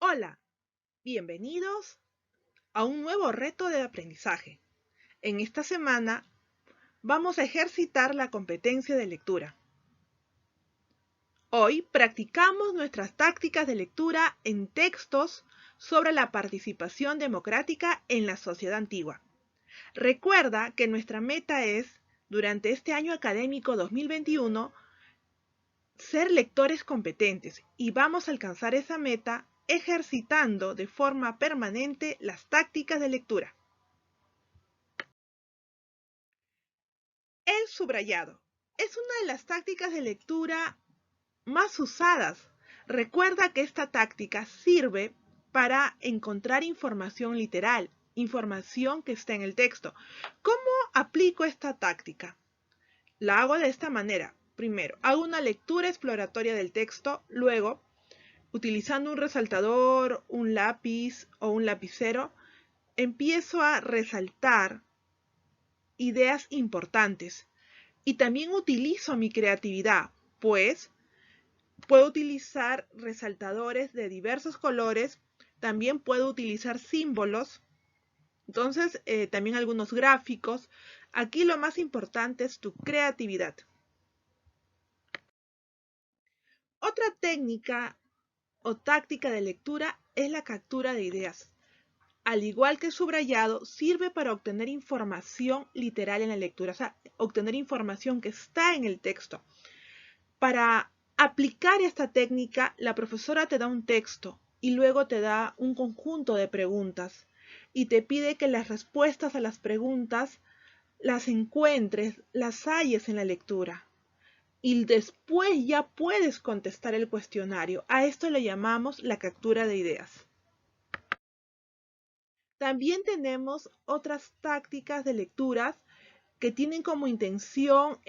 Hola, bienvenidos a un nuevo reto de aprendizaje. En esta semana vamos a ejercitar la competencia de lectura. Hoy practicamos nuestras tácticas de lectura en textos sobre la participación democrática en la sociedad antigua. Recuerda que nuestra meta es, durante este año académico 2021, ser lectores competentes y vamos a alcanzar esa meta ejercitando de forma permanente las tácticas de lectura. El subrayado es una de las tácticas de lectura más usadas. Recuerda que esta táctica sirve para encontrar información literal, información que está en el texto. ¿Cómo aplico esta táctica? La hago de esta manera. Primero, hago una lectura exploratoria del texto, luego, utilizando un resaltador, un lápiz o un lapicero, empiezo a resaltar ideas importantes. Y también utilizo mi creatividad, pues puedo utilizar resaltadores de diversos colores, también puedo utilizar símbolos, entonces también algunos gráficos. Aquí lo más importante es tu creatividad. Otra técnica o táctica de lectura es la captura de ideas. Al igual que el subrayado, sirve para obtener información literal en la lectura, o sea, obtener información que está en el texto. Para aplicar esta técnica, la profesora te da un texto y luego te da un conjunto de preguntas y te pide que las respuestas a las preguntas las encuentres, las halles en la lectura. Y después ya puedes contestar el cuestionario. A esto le llamamos la captura de ideas. También tenemos otras tácticas de lecturas que tienen como intención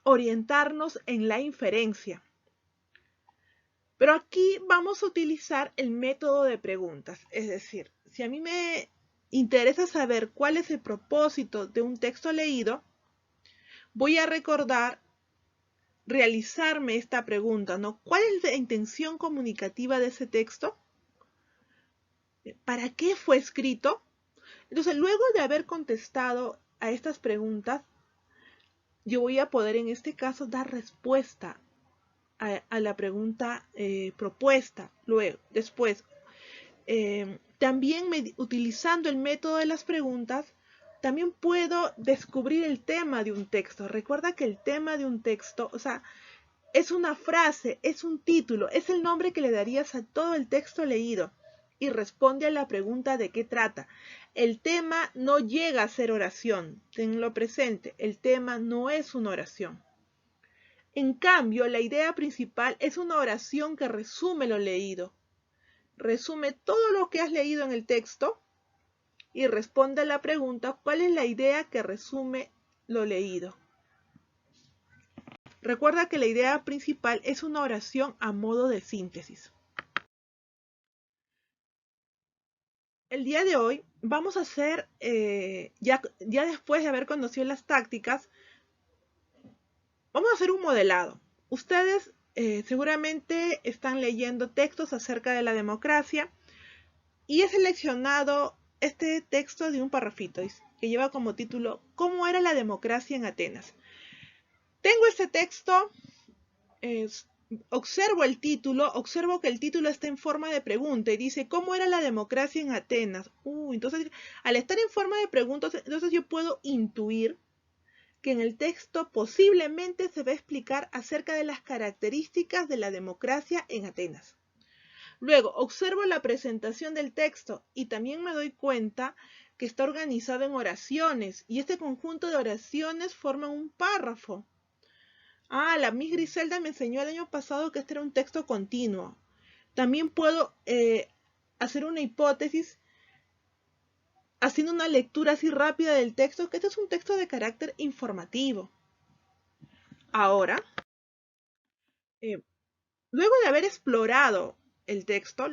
orientarnos en la inferencia. Pero aquí vamos a utilizar el método de preguntas. Es decir, si a mí me interesa saber cuál es el propósito de un texto leído, voy a recordar realizarme esta pregunta, ¿no? ¿Cuál es la intención comunicativa de ese texto? ¿Para qué fue escrito? Entonces, luego de haber contestado a estas preguntas, yo voy a poder en este caso dar respuesta a la pregunta propuesta. Luego, después, también utilizando el método de las preguntas, también puedo descubrir el tema de un texto. Recuerda que el tema de un texto, o sea, es una frase, es un título, es el nombre que le darías a todo el texto leído y responde a la pregunta de qué trata. El tema no llega a ser oración, tenlo presente, el tema no es una oración. En cambio, la idea principal es una oración que resume lo leído. Resume todo lo que has leído en el texto y responde a la pregunta ¿cuál es la idea que resume lo leído? Recuerda que la idea principal es una oración a modo de síntesis. El día de hoy vamos a hacer, ya después de haber conocido las tácticas, vamos a hacer un modelado. Ustedes seguramente están leyendo textos acerca de la democracia y he seleccionado este texto de un parrafito que lleva como título ¿Cómo era la democracia en Atenas? Tengo este texto, observo el título, observo que el título está en forma de pregunta y dice ¿cómo era la democracia en Atenas? Entonces, al estar en forma de pregunta, entonces yo puedo intuir que en el texto posiblemente se va a explicar acerca de las características de la democracia en Atenas. Luego, observo la presentación del texto y también me doy cuenta que está organizado en oraciones y este conjunto de oraciones forman un párrafo. La Miss Griselda me enseñó el año pasado que este era un texto continuo. También puedo hacer una hipótesis haciendo una lectura así rápida del texto, que este es un texto de carácter informativo. Ahora, luego de haber explorado el texto,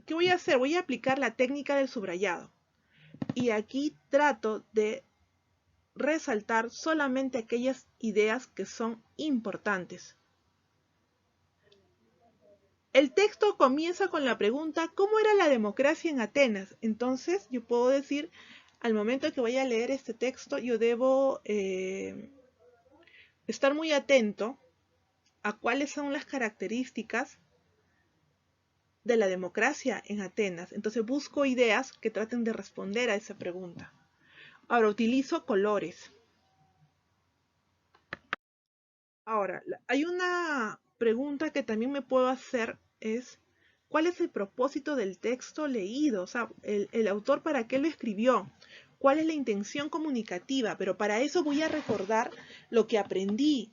¿qué voy a hacer? Voy a aplicar la técnica del subrayado. Y aquí trato de resaltar solamente aquellas ideas que son importantes. el texto comienza con la pregunta, ¿cómo era la democracia en Atenas? Entonces, yo puedo decir, al momento que vaya a leer este texto, yo debo estar muy atento a cuáles son las características de la democracia en Atenas. Entonces, busco ideas que traten de responder a esa pregunta. Ahora, utilizo colores. Ahora, hay una pregunta que también me puedo hacer es, ¿cuál es el propósito del texto leído? O sea, el autor para qué lo escribió, cuál es la intención comunicativa, pero para eso voy a recordar lo que aprendí,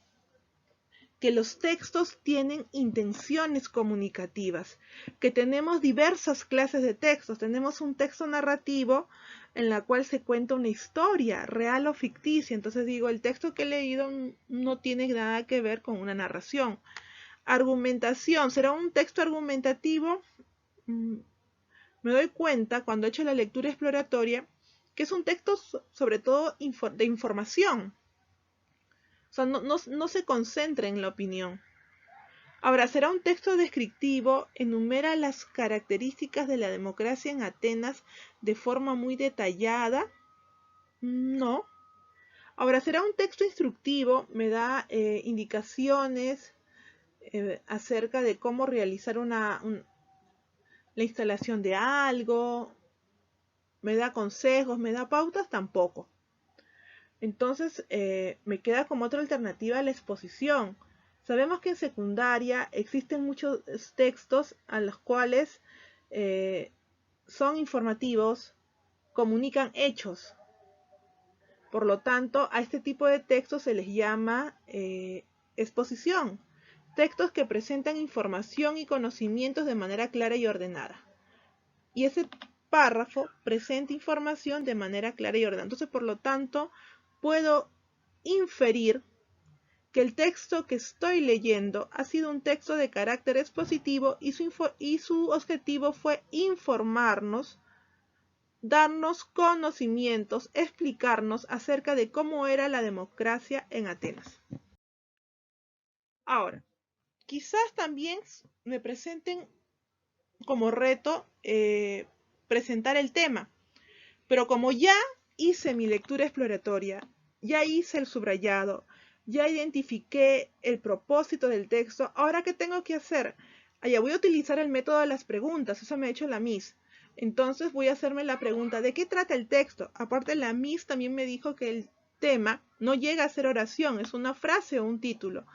que los textos tienen intenciones comunicativas, que tenemos diversas clases de textos. Tenemos un texto narrativo en la cual se cuenta una historia, real o ficticia. Entonces digo, el texto que he leído no tiene nada que ver con una narración. Argumentación, ¿será un texto argumentativo? Me doy cuenta cuando he hecho la lectura exploratoria que es un texto sobre todo de información. O sea, no se concentra en la opinión. Ahora, ¿será un texto descriptivo? ¿Enumera las características de la democracia en Atenas de forma muy detallada? No. Ahora, ¿será un texto instructivo? ¿Me da indicaciones acerca de cómo realizar la instalación de algo? ¿Me da consejos? ¿Me da pautas? Tampoco. Entonces, me queda como otra alternativa la exposición. Sabemos que en secundaria existen muchos textos a los cuales son informativos, comunican hechos. Por lo tanto, a este tipo de textos se les llama exposición. Textos que presentan información y conocimientos de manera clara y ordenada. Y ese párrafo presenta información de manera clara y ordenada. Entonces, por lo tanto, puedo inferir que el texto que estoy leyendo ha sido un texto de carácter expositivo y su objetivo fue informarnos, darnos conocimientos, explicarnos acerca de cómo era la democracia en Atenas. Ahora, quizás también me presenten como reto presentar el tema, pero como ya hice mi lectura exploratoria, ya hice el subrayado, ya identifiqué el propósito del texto, ¿ahora qué tengo que hacer? Voy a utilizar el método de las preguntas, eso me ha hecho la Miss. Entonces voy a hacerme la pregunta, ¿de qué trata el texto? Aparte la Miss también me dijo que el tema no llega a ser oración, es una frase o un título.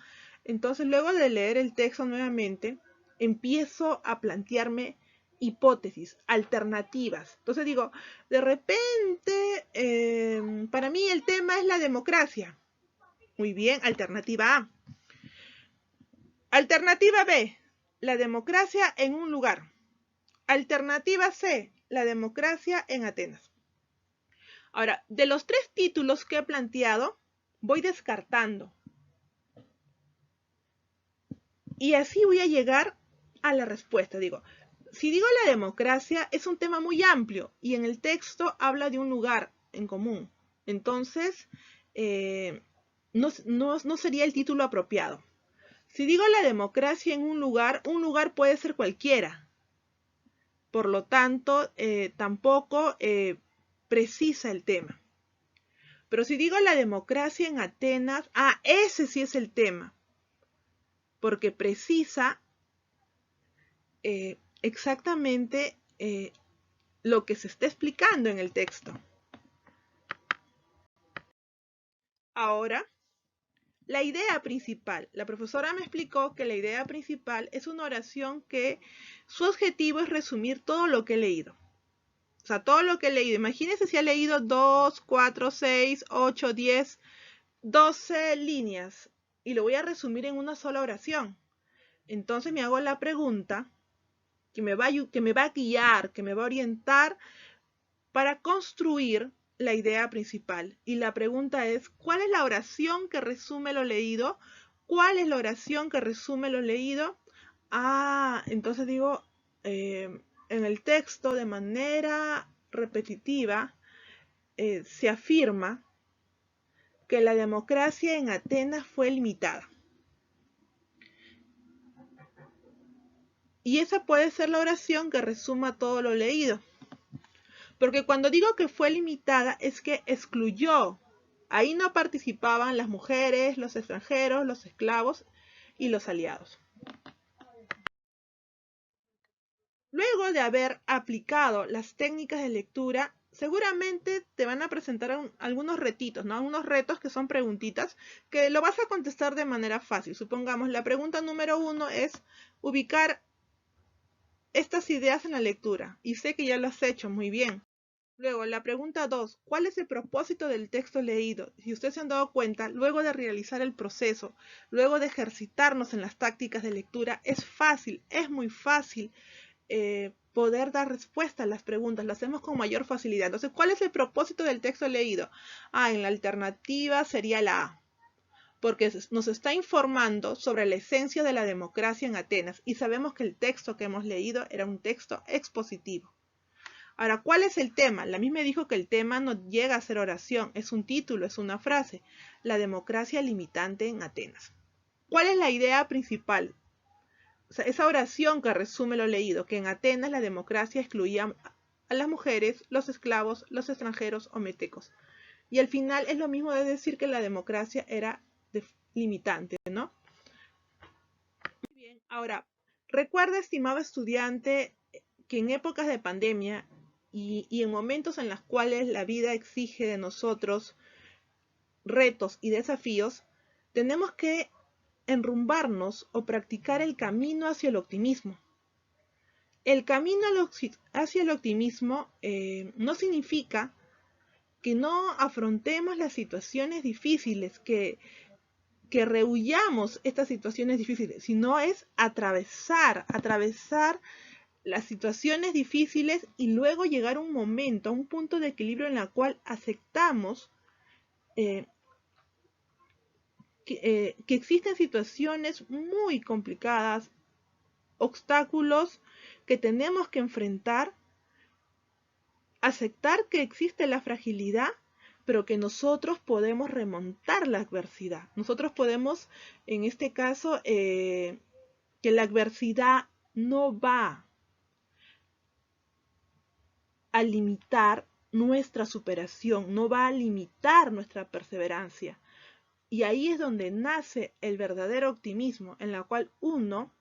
Entonces luego de leer el texto nuevamente, empiezo a plantearme hipótesis, alternativas. Entonces digo, de repente, para mí el tema es la democracia. Muy bien, alternativa A. Alternativa B, la democracia en un lugar. Alternativa C, la democracia en Atenas. Ahora, de los tres títulos que he planteado, voy descartando. Y así voy a llegar a la respuesta. Digo, si digo la democracia, es un tema muy amplio y en el texto habla de un lugar en común. Entonces, no sería el título apropiado. Si digo la democracia en un lugar puede ser cualquiera. Por lo tanto, tampoco precisa el tema. Pero si digo la democracia en Atenas, ese sí es el tema. Porque precisa exactamente lo que se está explicando en el texto. Ahora, la idea principal. La profesora me explicó que la idea principal es una oración que su objetivo es resumir todo lo que he leído. O sea, todo lo que he leído. Imagínense si ha leído 2, 4, 6, 8, 10, 12 líneas y lo voy a resumir en una sola oración. Entonces me hago la pregunta que me va a guiar, que me va a orientar para construir la idea principal. Y la pregunta es, ¿cuál es la oración que resume lo leído? ¿Cuál es la oración que resume lo leído? Entonces digo, en el texto de manera repetitiva se afirma que la democracia en Atenas fue limitada. Y esa puede ser la oración que resuma todo lo leído. Porque cuando digo que fue limitada es que excluyó. Ahí no participaban las mujeres, los extranjeros, los esclavos y los aliados. Luego de haber aplicado las técnicas de lectura, seguramente te van a presentar algunos retitos, ¿no? Unos retos que son preguntitas que lo vas a contestar de manera fácil. Supongamos, la pregunta número 1 es ubicar estas ideas en la lectura. Y sé que ya lo has hecho muy bien. Luego, la pregunta 2, ¿cuál es el propósito del texto leído? Si ustedes se han dado cuenta, luego de realizar el proceso, luego de ejercitarnos en las tácticas de lectura, es fácil, es muy fácil poder dar respuesta a las preguntas, lo hacemos con mayor facilidad. Entonces, ¿cuál es el propósito del texto leído? En la alternativa sería la A, porque nos está informando sobre la esencia de la democracia en Atenas y sabemos que el texto que hemos leído era un texto expositivo. Ahora, ¿cuál es el tema? La misma dijo que el tema no llega a ser oración, es un título, es una frase. La democracia limitante en Atenas. ¿Cuál es la idea principal? O sea, esa oración que resume lo leído, que en Atenas la democracia excluía a las mujeres, los esclavos, los extranjeros o metecos. Y al final es lo mismo de decir que la democracia era limitante, ¿no? Muy bien, ahora, recuerda, estimado estudiante, que en épocas de pandemia y en momentos en los cuales la vida exige de nosotros retos y desafíos, tenemos que enrumbarnos o practicar el camino hacia el optimismo. El camino hacia el optimismo no significa que no afrontemos las situaciones difíciles, que rehuyamos estas situaciones difíciles, sino es atravesar las situaciones difíciles y luego llegar a un momento, a un punto de equilibrio en el cual aceptamos que existen situaciones muy complicadas, obstáculos que tenemos que enfrentar, aceptar que existe la fragilidad, pero que nosotros podemos remontar la adversidad. Nosotros podemos, en este caso, que la adversidad no va a limitar nuestra superación, no va a limitar nuestra perseverancia. Y ahí es donde nace el verdadero optimismo, en la cual uno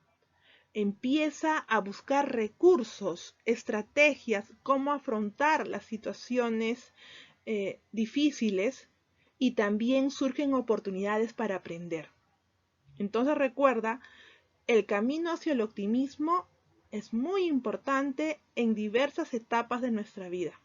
empieza a buscar recursos, estrategias, cómo afrontar las situaciones difíciles, y también surgen oportunidades para aprender. Entonces recuerda, el camino hacia el optimismo es muy importante en diversas etapas de nuestra vida.